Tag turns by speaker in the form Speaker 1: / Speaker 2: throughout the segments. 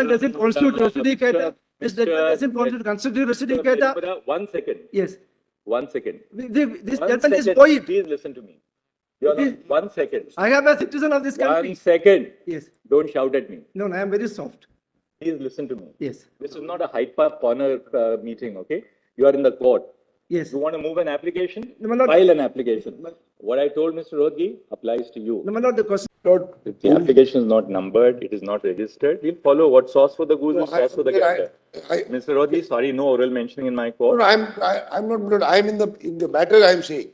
Speaker 1: doesn't constitute residue data. This doesn't constitute residue data.
Speaker 2: 1 second.
Speaker 1: Yes.
Speaker 2: 1 second.
Speaker 1: This
Speaker 2: One
Speaker 1: gentleman is
Speaker 2: second.
Speaker 1: void.
Speaker 2: Please listen to me. You're not, 1 second.
Speaker 1: I am a citizen of this country.
Speaker 2: 1 second.
Speaker 1: Yes.
Speaker 2: Don't shout at me.
Speaker 1: No, I am very soft.
Speaker 2: Please listen to me.
Speaker 1: Yes.
Speaker 2: This is not a Hyde Park corner meeting, okay? You are in the court.
Speaker 1: Yes.
Speaker 2: You want to move an application?
Speaker 1: No, my lord.
Speaker 2: File an application. What I told Mr. Rodgi applies to you.
Speaker 1: No, my lord, the question.
Speaker 3: Lord,
Speaker 2: If the application is not numbered, it is not registered, we'll follow what sauce for the goose is sauce for the gander. Mr. Rodgi, sorry, no oral mentioning in my court.
Speaker 3: No, I'm not. I'm in the matter. I'm saying.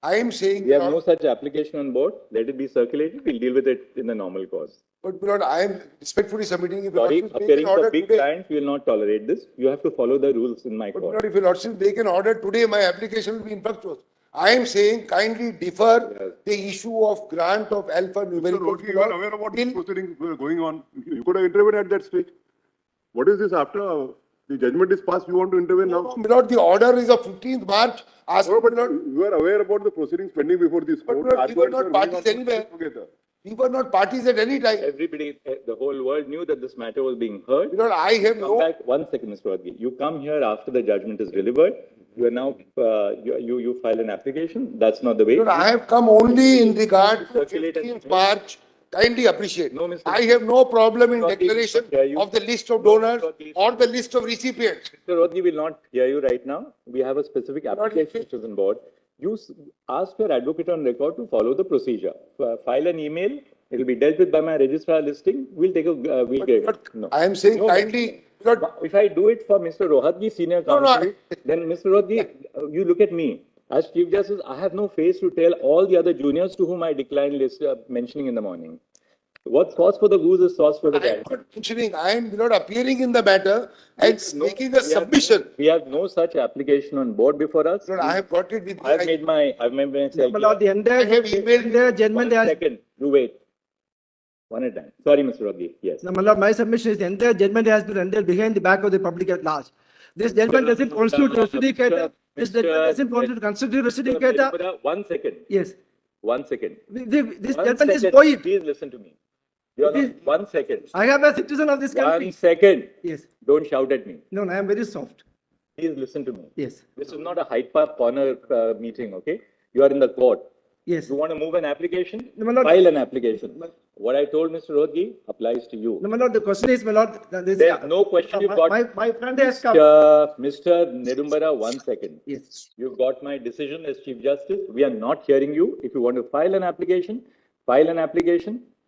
Speaker 3: I am saying.
Speaker 2: We have no such application on board. Let it be circulated. We'll deal with it in the normal course.
Speaker 3: But Lord, I am respectfully submitting. If
Speaker 2: Sorry,
Speaker 3: Lordship make
Speaker 2: appearing
Speaker 3: an order
Speaker 2: for big
Speaker 3: today,
Speaker 2: clients, we will not tolerate this. You have to follow the rules in my
Speaker 3: but
Speaker 2: court.
Speaker 3: Lord, if your Lordship make an order today, my application will be infructuous. I am saying kindly defer the issue of grant of alphanumeric.
Speaker 4: Mr. Rodgi, you are aware about the proceedings going on. You could have intervened at that stage. What is this after the judgment is passed? You want to intervene now?
Speaker 3: No, Lord, the order is of 15th March. Ask
Speaker 4: No, but
Speaker 3: Lord,
Speaker 4: you are aware about the proceedings pending before this
Speaker 3: But
Speaker 4: court.
Speaker 3: Lord, we were
Speaker 4: Arguments
Speaker 3: not
Speaker 4: are
Speaker 3: parties
Speaker 4: going on
Speaker 3: anywhere.
Speaker 4: together.
Speaker 3: we were not parties at any time.
Speaker 2: Everybody, the whole world knew that this matter was being heard.
Speaker 3: Lord, I have
Speaker 2: Come
Speaker 3: no.
Speaker 2: back 1 second, Mr. Rodgi. You come here after the judgment is delivered. You are now, you file an application. That's not the way.
Speaker 3: Lord, I have come only in regard to
Speaker 2: Circulate and-
Speaker 3: 15th March. Kindly appreciate.
Speaker 2: No, Mr.
Speaker 3: I have no problem in
Speaker 2: Rodgi,
Speaker 3: declaration
Speaker 2: hear you.
Speaker 3: of the list of donors
Speaker 2: Rodgi.
Speaker 3: or the list of recipients.
Speaker 2: Mr. Rodgi will not hear you right now. We have a specific application which is on board. You ask your advocate on record to follow the procedure. File an email. It will be dealt with by my registrar listing. We'll take a, we'll get
Speaker 3: But
Speaker 2: it. No.
Speaker 3: I am saying
Speaker 2: No.
Speaker 3: kindly, Lord,
Speaker 2: If I do it for Mr. Rohatgi, senior
Speaker 3: No, no,
Speaker 2: counsel, then Mr. Rohatgi, you look at me. As Chief Justice, I have no face to tell all the other juniors to whom I declined list mentioning in the morning. What sauce for the goose is sauce for the
Speaker 3: I am
Speaker 2: gander.
Speaker 3: not mentioning, I am not appearing in the matter and
Speaker 2: No,
Speaker 3: making a submission.
Speaker 2: We have no such application on board before us.
Speaker 3: Lord, I have got it with me.
Speaker 2: I've made myself
Speaker 1: My lord, the
Speaker 2: clear.
Speaker 1: entire,
Speaker 3: I have emailed
Speaker 1: entire judgment
Speaker 2: 1
Speaker 1: has.
Speaker 2: second, you wait. One at a time. Sorry, Mr. Rodgi. Yes.
Speaker 1: No, my lord, my submission is the entire judgment has been rendered behind the back of the public at large. This judgment doesn't constitute residue data. This judgment doesn't constitute residue data.
Speaker 2: 1 second.
Speaker 1: Yes.
Speaker 2: 1 second.
Speaker 1: This
Speaker 2: 1
Speaker 1: judgment is
Speaker 2: second.
Speaker 1: void.
Speaker 2: Please listen to me. You're not, 1 second.
Speaker 1: I am a citizen of this
Speaker 2: 1
Speaker 1: country.
Speaker 2: second.
Speaker 1: Yes.
Speaker 2: Don't shout at me.
Speaker 1: No, I am very soft.
Speaker 2: Please listen to me.
Speaker 1: Yes.
Speaker 2: This is not a Hyde Park corner meeting, okay? You are in the court.
Speaker 1: Yes.
Speaker 2: You want to move an application?
Speaker 1: No, my lord.
Speaker 2: File an application. What I told Mr. Rodgi applies to you.
Speaker 1: No, my lord, the question is, my lord, this,
Speaker 2: There's no question you've got.
Speaker 1: my friend has come.
Speaker 2: Mr. Nedumbara, 1 second.
Speaker 1: Yes.
Speaker 2: You've got my decision as Chief Justice. We are not hearing you. If you want to file an application,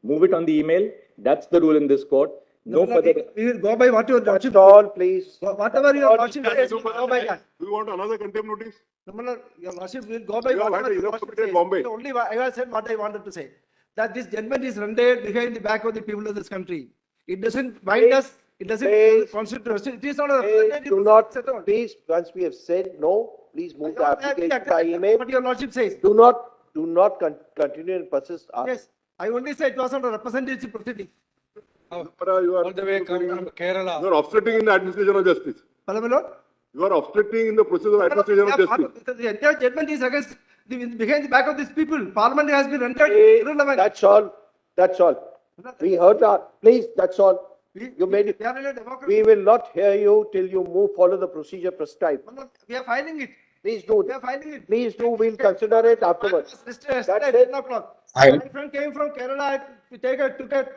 Speaker 2: move it on the email. That's the rule in this court. No
Speaker 1: my lord,
Speaker 2: further.
Speaker 1: we will go by what your lordship.
Speaker 3: All, please.
Speaker 1: Whatever your lordship says, we will go by that.
Speaker 4: Do you want another contempt notice?
Speaker 1: No, my lord, your lordship will go by
Speaker 4: You have
Speaker 1: whatever
Speaker 4: had
Speaker 1: your
Speaker 4: enough
Speaker 1: lordship
Speaker 4: committed
Speaker 1: says.
Speaker 4: Bombay.
Speaker 1: Only I have said what I wanted to say. That this judgment is rendered behind the back of the people of this country. It doesn't bind us. It doesn't constitute. It is not a representative
Speaker 5: Do not,
Speaker 1: process at all.
Speaker 5: please, once we have said no, please move the
Speaker 1: I
Speaker 5: application
Speaker 1: agree
Speaker 5: by email.
Speaker 1: what your lordship says.
Speaker 5: Do not continue and persist.
Speaker 1: Yes, I only said it was not a representative proceeding.
Speaker 4: You are
Speaker 6: All the way come from Kerala.
Speaker 4: You are obstructing in the administration of justice.
Speaker 1: Pardon, my lord?
Speaker 4: You are obstructing in the process of administration of justice.
Speaker 1: The entire judgment is against behind the back of these people. Parliament has been rendered
Speaker 5: Hey,
Speaker 1: irrelevant.
Speaker 5: that's all. That's all. We heard that. Please, that's all. You made it.
Speaker 1: We are in a democracy.
Speaker 5: We will not hear you till you follow the procedure prescribed.
Speaker 1: We are filing it.
Speaker 5: Please do.
Speaker 1: We are filing it.
Speaker 5: Please do. We'll consider it afterwards.
Speaker 1: That's
Speaker 5: That's
Speaker 1: it.
Speaker 5: it.
Speaker 1: 10 o'clock.
Speaker 5: I-
Speaker 1: My friend came from Kerala to took a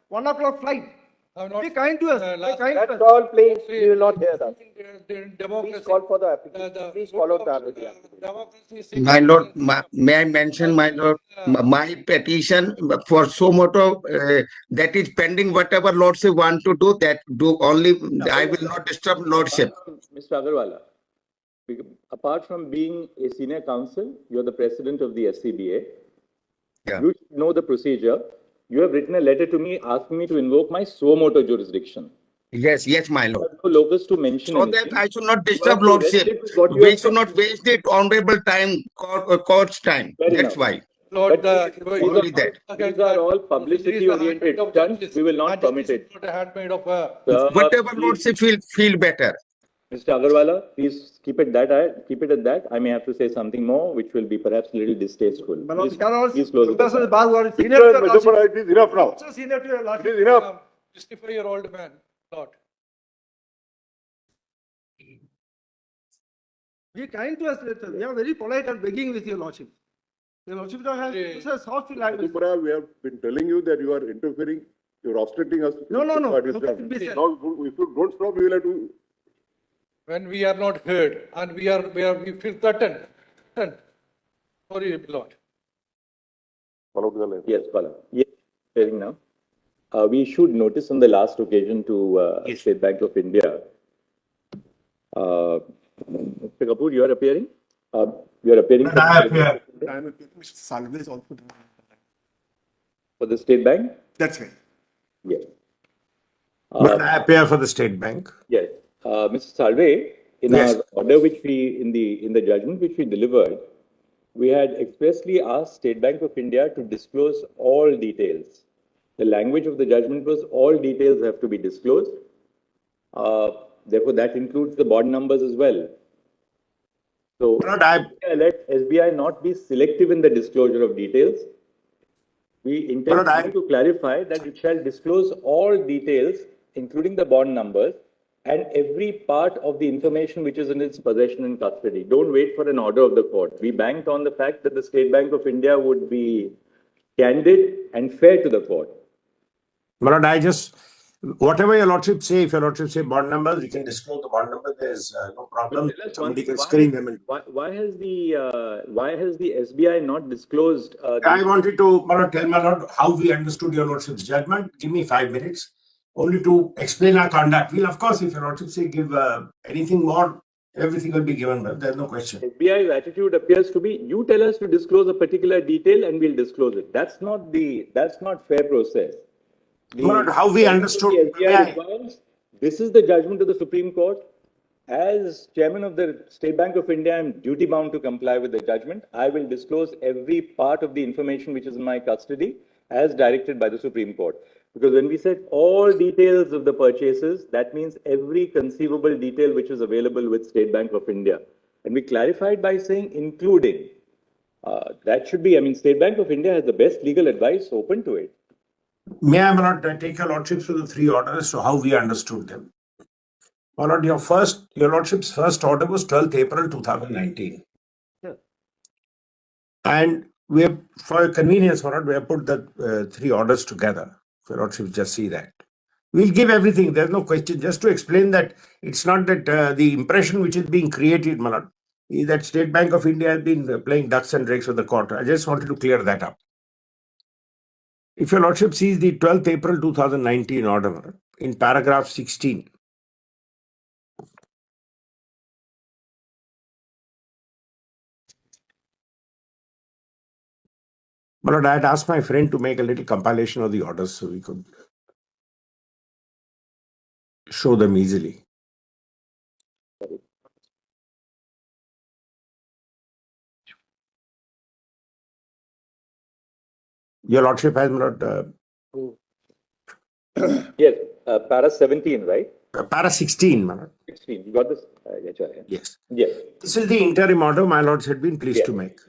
Speaker 1: 1 o'clock flight.
Speaker 6: Have not-
Speaker 1: Be kind to us. Be
Speaker 6: last-
Speaker 1: kind to
Speaker 5: That's
Speaker 1: us.
Speaker 5: all, please. We will not hear that.
Speaker 6: In democracy.
Speaker 5: Please call for the application. Please follow the application.
Speaker 6: Democracy.
Speaker 7: My lord, may I mention, my lord, my petition for suo motu that is pending. Whatever lordship want to do, that do only. I will not disturb lordship.
Speaker 2: Mr. Agarwala, apart from being a senior counsel, you're the president of the SCBA.
Speaker 7: Yeah.
Speaker 2: You should know the procedure. You have written a letter to me asking me to invoke my suo motu jurisdiction.
Speaker 7: Yes, my
Speaker 2: You
Speaker 7: lord.
Speaker 2: have no locus to mention
Speaker 7: So
Speaker 2: anything.
Speaker 7: that I should not disturb
Speaker 2: You have to
Speaker 7: lordship.
Speaker 2: restrict what you
Speaker 7: We
Speaker 2: have
Speaker 7: should not waste it honorable time, court's time.
Speaker 2: Fair
Speaker 7: That's
Speaker 2: enough.
Speaker 7: why.
Speaker 6: Lord,
Speaker 7: Only that.
Speaker 2: These are all publicity-oriented stunts. We will not permit it.
Speaker 6: Not a handmaid of a.
Speaker 7: Whatever
Speaker 2: Please,
Speaker 7: lordship feel better.
Speaker 2: Mr. Agarwala, please keep it at that. I may have to say something more, which will be perhaps a little distasteful.
Speaker 1: My lord,
Speaker 2: Please close it.
Speaker 1: Members of the bar who are senior
Speaker 4: Mr.
Speaker 1: to your lordship.
Speaker 4: Medupa, it is enough now.
Speaker 1: Also senior to your
Speaker 4: It
Speaker 1: lordship.
Speaker 4: is enough.
Speaker 6: 65-year-old man, Lord.
Speaker 1: Be kind to us, later. We are very polite and begging with your lordship. Your lordship has a soft language.
Speaker 4: Madhupara, we have been telling you that you are interfering, you're obstructing us.
Speaker 1: No.
Speaker 4: What is
Speaker 1: Okay,
Speaker 4: that?
Speaker 1: it be said.
Speaker 4: Now, if you don't stop, we will have to.
Speaker 6: When we are not heard and we feel threatened. Sorry, Lord.
Speaker 4: Follow to the line.
Speaker 2: Yes, Bala. Yes, hearing now. We issued notice on the last occasion to State Bank of India. Mr. Kapoor, you are appearing? You are appearing for
Speaker 8: I appear.
Speaker 9: Mr. Salve is also there.
Speaker 2: for the State Bank?
Speaker 9: That's right.
Speaker 2: Yes.
Speaker 8: But I appear for the State Bank.
Speaker 2: Yes. Mr. Salve, in
Speaker 8: Yes.
Speaker 2: our order which we, in the judgment which we delivered, we had expressly asked State Bank of India to disclose all details. The language of the judgment was all details have to be disclosed. Therefore, that includes the bond numbers as well. So,
Speaker 8: But I-
Speaker 2: let SBI not be selective in the disclosure of details. We intend
Speaker 8: But I-
Speaker 2: to clarify that it shall disclose all details, including the bond numbers, and every part of the information which is in its possession and custody. Don't wait for an order of the court. We banked on the fact that the State Bank of India would be candid and fair to the court.
Speaker 8: But I just, whatever your lordship say, if your lordship say bond numbers, you can disclose the bond number. There's no problem.
Speaker 2: Tell us
Speaker 8: Somebody
Speaker 2: one-
Speaker 8: can screen them. And
Speaker 2: Why has the SBI not disclosed?
Speaker 8: I wanted to, Malad, tell Malad how we understood your lordship's judgment. Give me 5 minutes only to explain our conduct. We'll, of course, if your lordship say give anything more, everything will be given. But there's no question.
Speaker 2: SBI's attitude appears to be, you tell us to disclose a particular detail and we'll disclose it. That's not fair process.
Speaker 8: Malad, how we understood.
Speaker 2: The SBI requires, this is the judgment of the Supreme Court. As chairman of the State Bank of India, I'm duty bound to comply with the judgment. I will disclose every part of the information which is in my custody as directed by the Supreme Court. Because when we said all details of the purchases, that means every conceivable detail which is available with State Bank of India. And we clarified by saying including. That should be, I mean, State Bank of India has the best legal advice open to it.
Speaker 8: May I, Malad, take your lordship through the 3 orders, so how we understood them? Malad, your lordship's first order was 12th April 2019.
Speaker 1: Yeah.
Speaker 8: And we have, for convenience, Malad, we have put the 3 orders together. If your lordship just see that. We'll give everything, there's no question. Just to explain that it's not that the impression which is being created, Malad, is that State Bank of India has been playing ducks and drakes with the court. I just wanted to clear that up. If your lordship sees the 12th April 2019 order in paragraph 16, but I had asked my friend to make a little compilation of the orders so we could show them easily. Your lordship has not
Speaker 2: Yes, para 17, right?
Speaker 8: para 16, Malad.
Speaker 2: 16. You got this?
Speaker 8: Yes.
Speaker 2: Yes.
Speaker 8: This is the interim order my lords had been pleased
Speaker 2: Yes.
Speaker 8: to make.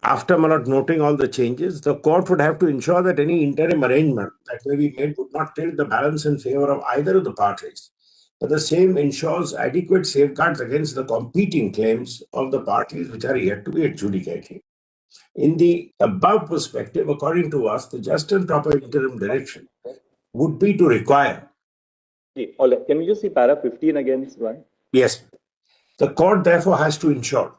Speaker 8: After Malad noting all the changes, the court would have to ensure that any interim arrangement that may be made would not tilt the balance in favor of either of the parties, but the same ensures adequate safeguards against the competing claims of the parties which are yet to be adjudicated. In the above perspective, according to us, the just and proper interim direction would be to require.
Speaker 2: All right. Can we just see para 15 again, right?
Speaker 8: Yes. The court therefore has to ensure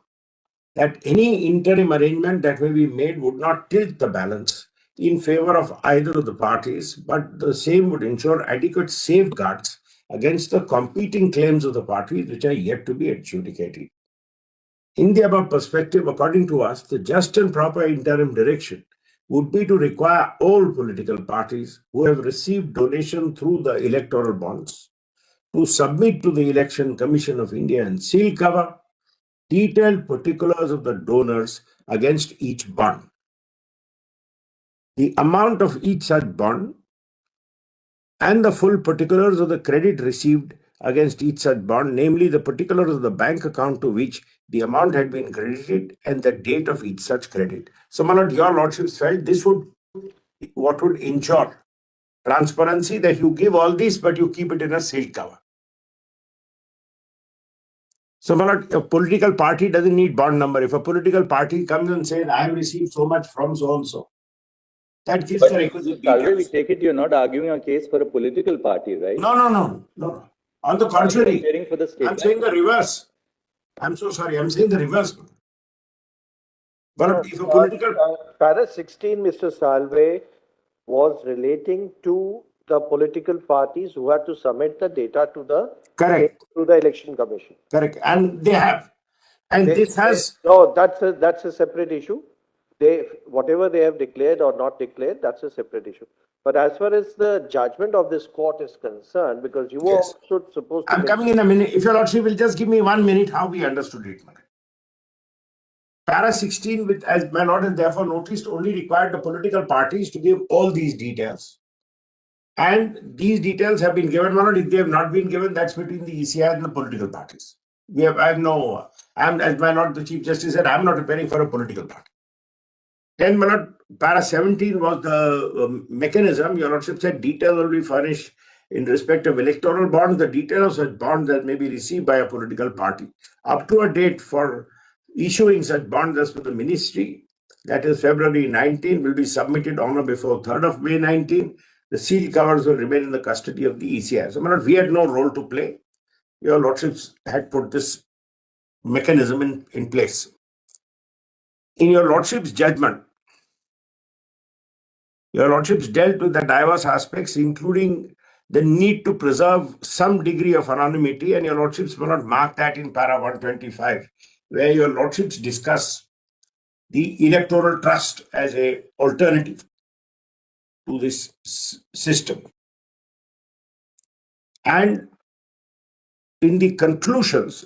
Speaker 8: that any interim arrangement that may be made would not tilt the balance in favor of either of the parties, but the same would ensure adequate safeguards against the competing claims of the parties which are yet to be adjudicated. In the above perspective, according to us, the just and proper interim direction would be to require all political parties who have received donation through the electoral bonds to submit to the Election Commission of India and seal cover detailed particulars of the donors against each bond. The amount of each such bond and the full particulars of the credit received against each such bond, namely the particulars of the bank account to which the amount had been credited and the date of each such credit. So, my lord, your lordships felt this would what would ensure transparency, that you give all this, but you keep it in a sealed cover. So, my lord, a political party doesn't need bond number. If a political party comes and says, I have received so much from so and so, that gives the requisite
Speaker 2: Salve, we
Speaker 8: details.
Speaker 2: take it you're not arguing a case for a political party, right?
Speaker 8: No. On the contrary,
Speaker 2: Caring for the state.
Speaker 8: I'm saying the reverse. I'm so sorry. I'm saying the reverse. But if a political
Speaker 5: Para 16, Mr. Salve, was relating to the political parties who had to submit the data to the
Speaker 8: correct,
Speaker 5: to the election commission.
Speaker 8: correct, and they have, and this has
Speaker 5: No, that's a separate issue. Whatever they have declared or not declared, that's a separate issue. But as far as the judgment of this court is concerned, because you were
Speaker 8: Yes.
Speaker 5: also supposed to
Speaker 8: I'm coming in a minute. If your lordship will just give me 1 minute, how we understood it. Para 16, with as my lord has therefore noticed, only required the political parties to give all these details. And these details have been given, my lord. If they have not been given, that's between the ECI and the political parties. As my lord, the Chief Justice said, I'm not preparing for a political party. Then, my lord, para 17 was the mechanism. Your lordship said details will be furnished in respect of electoral bonds, the details of such bonds that may be received by a political party. Up to a date for issuing such bonds as per the ministry, that is February 19, will be submitted on or before 3rd of May 19. The sealed covers will remain in the custody of the ECI. So, my lord, we had no role to play. Your lordships had put this mechanism in place. In your lordship's judgment, your lordships dealt with the diverse aspects, including the need to preserve some degree of anonymity, and your lordships will not mark that in para 125, where your lordships discuss the electoral trust as an alternative to this system. And in the conclusions,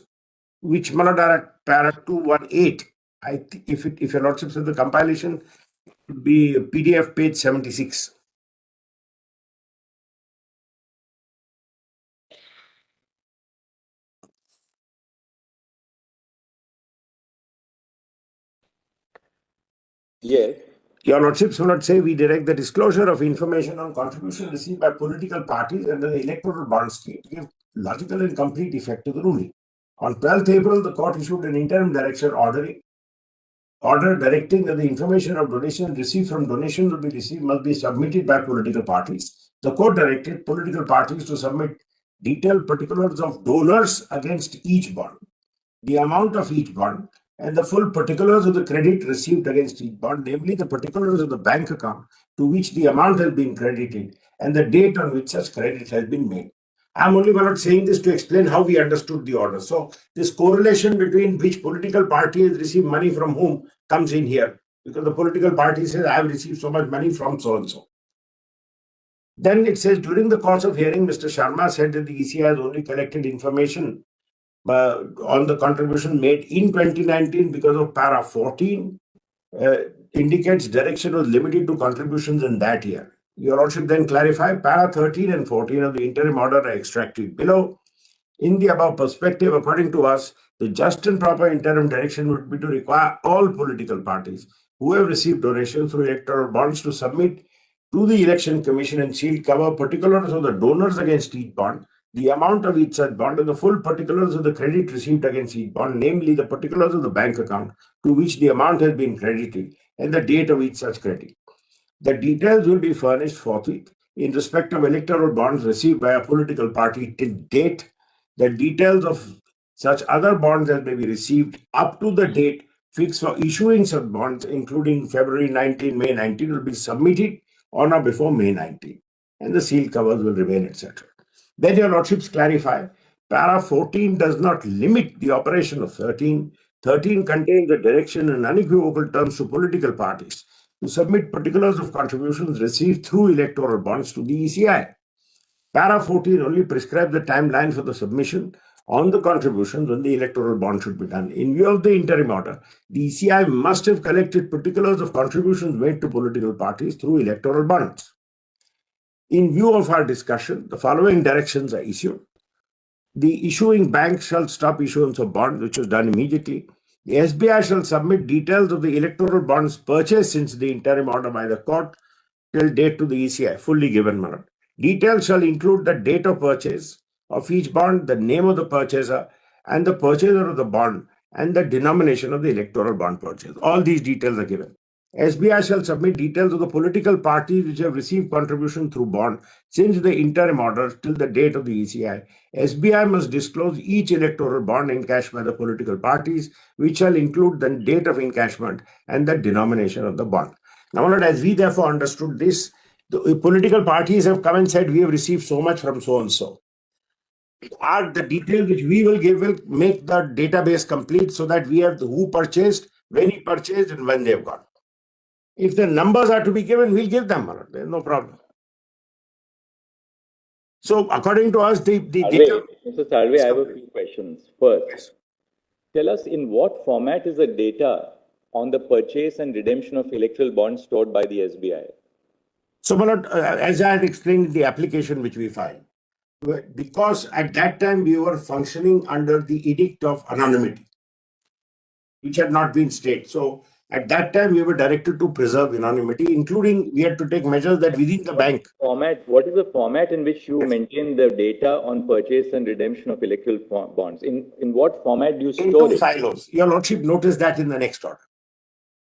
Speaker 8: which are at para 218, if your lordships have the compilation, it would be PDF page 76.
Speaker 2: Yes.
Speaker 8: Your lordships will not say we direct the disclosure of information on contribution received by political parties under the electoral bond scheme to give logical and complete effect to the ruling. On 12th April, the court issued an interim direction order directing that the information of donations received from donations must be submitted by political parties. The court directed political parties to submit detailed particulars of donors against each bond, the amount of each bond, and the full particulars of the credit received against each bond, namely the particulars of the bank account to which the amount has been credited and the date on which such credit has been made. I'm only not saying this to explain how we understood the order. So this correlation between which political party has received money from whom comes in here, because the political party says, I have received so much money from so-and-so. Then it says, during the course of hearing, Mr. Sharma said that the ECI has only collected information on the contribution made in 2019 because of para 14 indicates direction was limited to contributions in that year. Your lordship then clarified para 13 and 14 of the interim order are extracted below. In the above perspective, according to us, the just and proper interim direction would be to require all political parties who have received donations through electoral bonds to submit to the Election Commission and sealed cover particulars of the donors against each bond, the amount of each such bond, and the full particulars of the credit received against each bond, namely the particulars of the bank account to which the amount has been credited and the date of each such credit. The details will be furnished forthwith in respect of electoral bonds received by a political party till date. The details of such other bonds that may be received up to the date fixed for issuing such bonds, including February 19, May 19, will be submitted on or before May 19, and the sealed covers will remain, etc. Then your lordships clarify, para 14 does not limit the operation of 13. 13 contains the direction in unequivocal terms to political parties to submit particulars of contributions received through electoral bonds to the ECI. Para 14 only prescribes the timeline for the submission on the contributions when the electoral bond should be done. In view of the interim order, the ECI must have collected particulars of contributions made to political parties through electoral bonds. In view of our discussion, the following directions are issued. The issuing bank shall stop issuance of bonds, which was done immediately. The SBI shall submit details of the electoral bonds purchased since the interim order by the court till date to the ECI, fully given, my lord. Details shall include the date of purchase of each bond, the name of the purchaser, and the purchaser of the bond, and the denomination of the electoral bond purchase. All these details are given. SBI shall submit details of the political parties which have received contribution through bond since the interim order till the date of the ECI. SBI must disclose each electoral bond encashed by the political parties, which shall include the date of encashment and the denomination of the bond. Now, my lord, as we therefore understood this, the political parties have come and said, we have received so much from so and so. Are the details which we will give will make the database complete so that we have the who purchased, when he purchased, and when they've got. If the numbers are to be given, we'll give them. There's no problem. So, according to us, the data.
Speaker 2: Mr. Salve, I have a few questions. First,
Speaker 8: Yes.
Speaker 2: tell us in what format is the data on the purchase and redemption of electoral bonds stored by the SBI?
Speaker 8: So, my lord, as I had explained in the application which we filed, because at that time we were functioning under the edict of anonymity, which had not been stayed. So, at that time we were directed to preserve anonymity, including we had to take measures that within the bank.
Speaker 2: What is the format in which you maintain the data on purchase and redemption of electoral bonds? In what format do you
Speaker 8: In
Speaker 2: store
Speaker 8: two
Speaker 2: it?
Speaker 8: silos. Your lordship noticed that in the next order.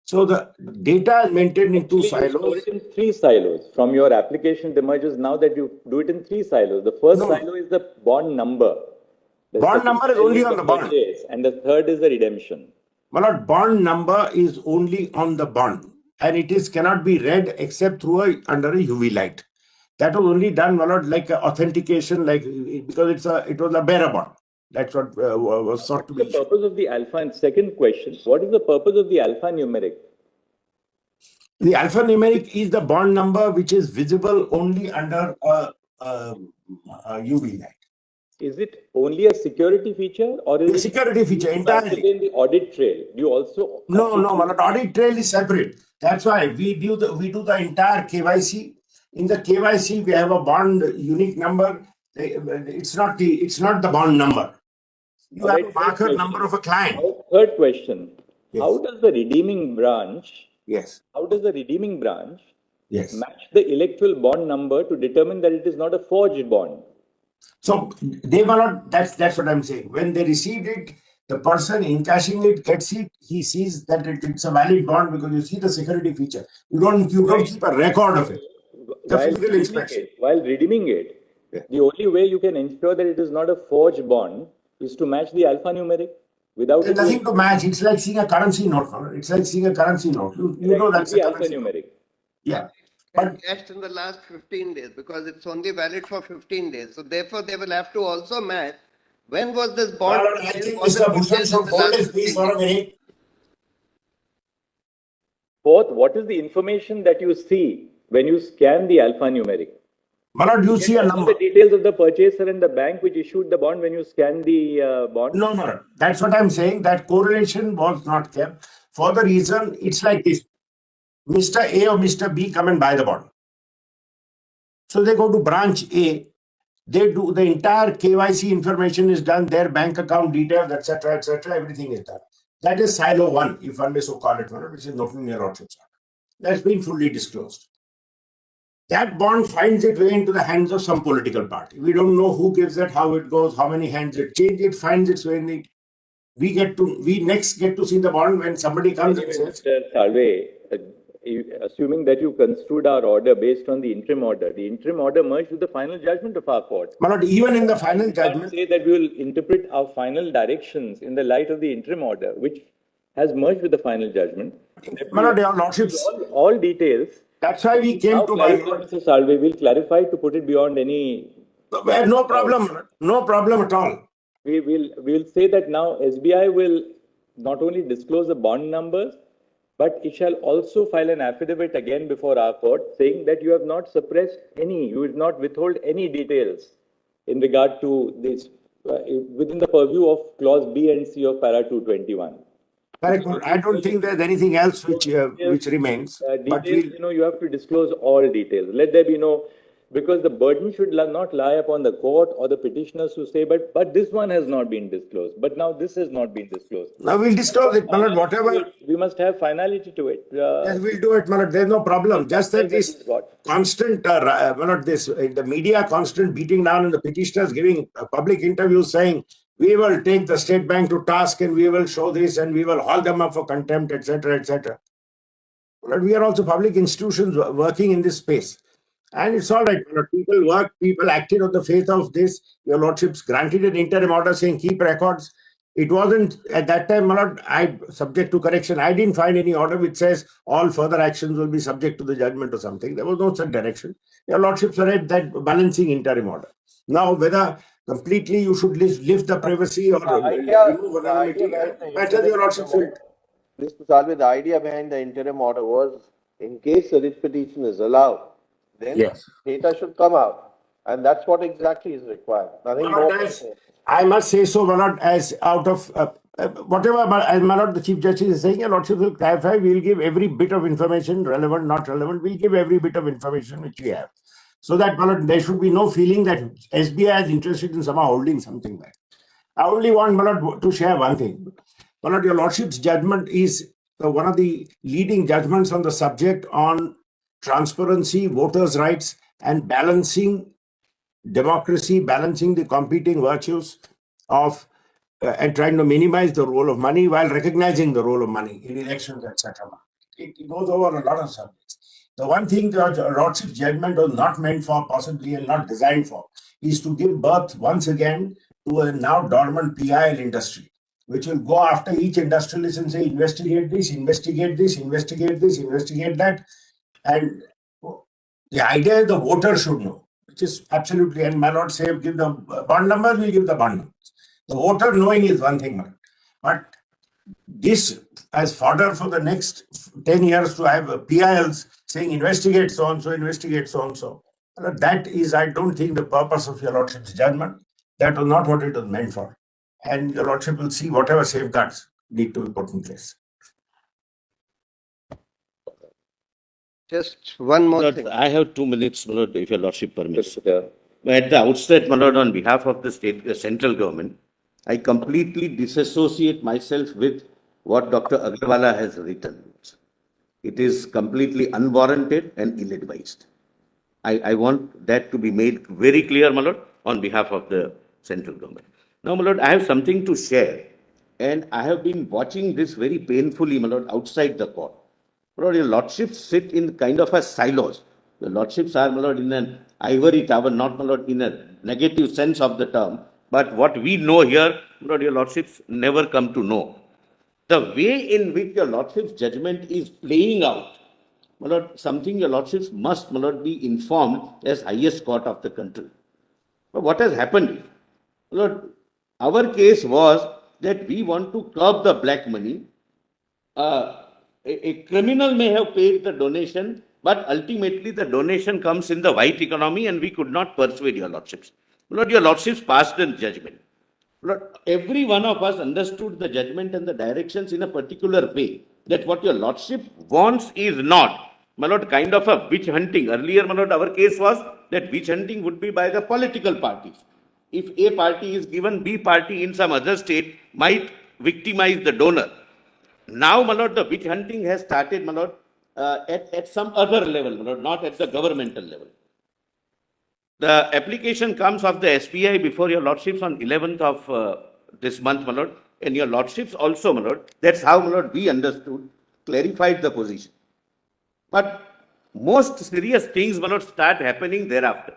Speaker 8: So the data is maintained in two
Speaker 2: Actually, you store
Speaker 8: silos.
Speaker 2: it in 3 silos. From your application, it emerges now that you do it in 3 silos. The first
Speaker 8: No.
Speaker 2: silo is the bond number. The
Speaker 8: Bond
Speaker 2: second
Speaker 8: number is
Speaker 2: silo
Speaker 8: only on the bond.
Speaker 2: purchase, and the third is the redemption.
Speaker 8: My lord, bond number is only on the bond, and it is cannot be read except through under a UV light. That was only done, my lord, like authentication, like because it was a bearer bond. That's what was sought to be
Speaker 2: The
Speaker 8: issued.
Speaker 2: purpose of the alpha, and second question, what is the purpose of the alphanumeric?
Speaker 8: The alphanumeric is the bond number which is visible only under a UV light.
Speaker 2: Is it only a security feature, or is
Speaker 8: The
Speaker 2: it
Speaker 8: security feature entirely.
Speaker 2: in the audit trail? Do you also
Speaker 8: No, my lord, audit trail is separate. That's why we do the entire KYC. In the KYC, we have a bond unique number. It's not the bond number. You have a marker number of a client.
Speaker 2: Third question.
Speaker 8: Yes.
Speaker 2: How does the redeeming branch
Speaker 8: Yes. Yes.
Speaker 2: match the electoral bond number to determine that it is not a forged bond?
Speaker 8: So they were not. That's what I'm saying. When they received it, the person encashing it gets it. He sees that it's a valid bond because you see the security feature. You don't keep a record of it. The physical inspection.
Speaker 2: While redeeming it,
Speaker 8: Yeah.
Speaker 2: the only way you can ensure that it is not a forged bond is to match the alphanumeric. Without
Speaker 8: There's nothing to match. It's like seeing a currency note. It's like seeing a currency note. You know that's a currency note.
Speaker 2: alphanumeric.
Speaker 8: Yeah. But
Speaker 10: Cashed in the last 15 days because it's only valid for 15 days. So therefore, they will have to also match when was this bond.
Speaker 8: I think
Speaker 10: was
Speaker 8: Mr.
Speaker 10: it
Speaker 8: Bhushan
Speaker 10: purchased in
Speaker 8: should
Speaker 10: the
Speaker 8: hold
Speaker 10: last
Speaker 8: his peace
Speaker 10: 15
Speaker 8: for a
Speaker 10: days?
Speaker 8: minute.
Speaker 2: Fourth, what is the information that you see when you scan the alphanumeric?
Speaker 8: Malad, you see a number.
Speaker 2: The details of the purchaser and the bank which issued the bond when you scan the bond?
Speaker 8: No, Malad. That's what I'm saying. That correlation was not kept. For the reason, it's like this. Mr. A or Mr. B come and buy the bond. So they go to branch A. They do the entire KYC information is done, their bank account details, etc., everything is done. That is silo 1, if one may so call it, which is nothing near Orchard. That's been fully disclosed. That bond finds its way into the hands of some political party. We don't know who gives it, how it goes, how many hands it changes. It finds its way in the. We next get to see the bond when somebody comes and says.
Speaker 2: Mr. Salve, assuming that you construed our order based on the interim order merged with the final judgment of our court.
Speaker 8: Malad, even in the final judgment.
Speaker 2: Say that we will interpret our final directions in the light of the interim order, which has merged with the final judgment.
Speaker 8: Malad, your lordships.
Speaker 2: All details.
Speaker 8: That's why we came to my lord.
Speaker 2: Mr. Salve, we'll clarify to put it beyond any.
Speaker 8: No problem. No problem at all.
Speaker 2: We'll say that now SBI will not only disclose the bond numbers, but it shall also file an affidavit again before our court saying that you have not suppressed any, you will not withhold any details in regard to this within the purview of clause B and C of para 221.
Speaker 8: Correct. I don't think there's anything else which remains.
Speaker 2: Details, you have to disclose all details. Let there be no Because the burden should not lie upon the court or the petitioners to say, but this one has not been disclosed, but now this has not been disclosed.
Speaker 8: Now we'll disclose it, my lord, whatever.
Speaker 2: We must have finality to it.
Speaker 8: Yes, we'll do it, my lord. There's no problem. Just that this
Speaker 2: What?
Speaker 8: constant, my lord, the media constant beating down and the petitioners giving public interviews saying, we will take the state bank to task and we will show this and we will haul them up for contempt, etc., etc. But we are also public institutions working in this space. And it's all right. People work, people acted on the faith of this. Your lordships granted an interim order saying keep records. It wasn't at that time, my lord, subject to correction. I didn't find any order which says all further actions will be subject to the judgment or something. There was no such direction. Your lordships are at that balancing interim order. Now, whether completely you should lift the privacy or remove anonymity, matters your lordships will.
Speaker 5: Mr. Salve, the idea behind the interim order was, in case the writ petition is allowed, then
Speaker 8: Yes.
Speaker 5: data should come out. And that's what exactly is required. Nothing
Speaker 8: My
Speaker 5: more.
Speaker 8: lord, I must say so, my lord, as out of whatever, as my lord, the Chief Justice is saying, your lordship will clarify, we will give every bit of information, relevant, not relevant, we'll give every bit of information which we have. So that, my lord, there should be no feeling that SBI is interested in somehow holding something back. I only want, my lord, to share one thing. My lord, your lordship's judgment is one of the leading judgments on the subject on transparency, voters' rights, and balancing democracy, balancing the competing virtues of and trying to minimize the role of money while recognizing the role of money in elections, etc. It goes over a lot of subjects. The one thing the lordship's judgment was not meant for, possibly, and not designed for, is to give birth once again to a now dormant PIL industry, which will go after each industrialist and say, investigate this, investigate this, investigate this, investigate that. And the idea is the voter should know, which is absolutely, and my lord say, give the bond numbers, we'll give the bond numbers. The voter knowing is one thing, my lord. But this as fodder for the next 10 years to have PILs saying investigate so-and-so, investigate so-and-so. That is, I don't think, the purpose of your lordship's judgment. That was not what it was meant for. And your lordship will see whatever safeguards need to be put in place.
Speaker 10: Just one more
Speaker 11: Lord,
Speaker 10: thing.
Speaker 11: I have 2 minutes, my lord, if your lordship permits. At the outset, my lord, on behalf of the central government, I completely disassociate myself with what Dr. Agarwala has written. It is completely unwarranted and ill-advised. I want that to be made very clear, my lord, on behalf of the central government. Now, my lord, I have something to share, and I have been watching this very painfully, my lord, outside the court. My lord, your lordships sit in kind of a silos. Your lordships are, my lord, in an ivory tower, not, my lord, in a negative sense of the term. But what we know here, my lord, your lordships never come to know. The way in which your lordship's judgment is playing out, my lord, something your lordships must, my lord, be informed as highest court of the country. But what has happened? My lord, our case was that we want to curb the black money. A criminal may have paid the donation, but ultimately the donation comes in the white economy, and we could not persuade your lordships. Lord, your lordships passed a judgment. Lord, every one of us understood the judgment and the directions in a particular way, that what your lordship wants is not, my lord, kind of a witch hunting. Earlier, my lord, our case was that witch hunting would be by the political parties. If A party is given, B party in some other state might victimize the donor. Now, my lord, the witch hunting has started, my lord, at some other level, my lord, not at the governmental level. The application comes of the SBI before your lordships on 11th of this month, my lord, and your lordships also, my lord. That's how, my lord, we understood, clarified the position. But most serious things, my lord, start happening thereafter.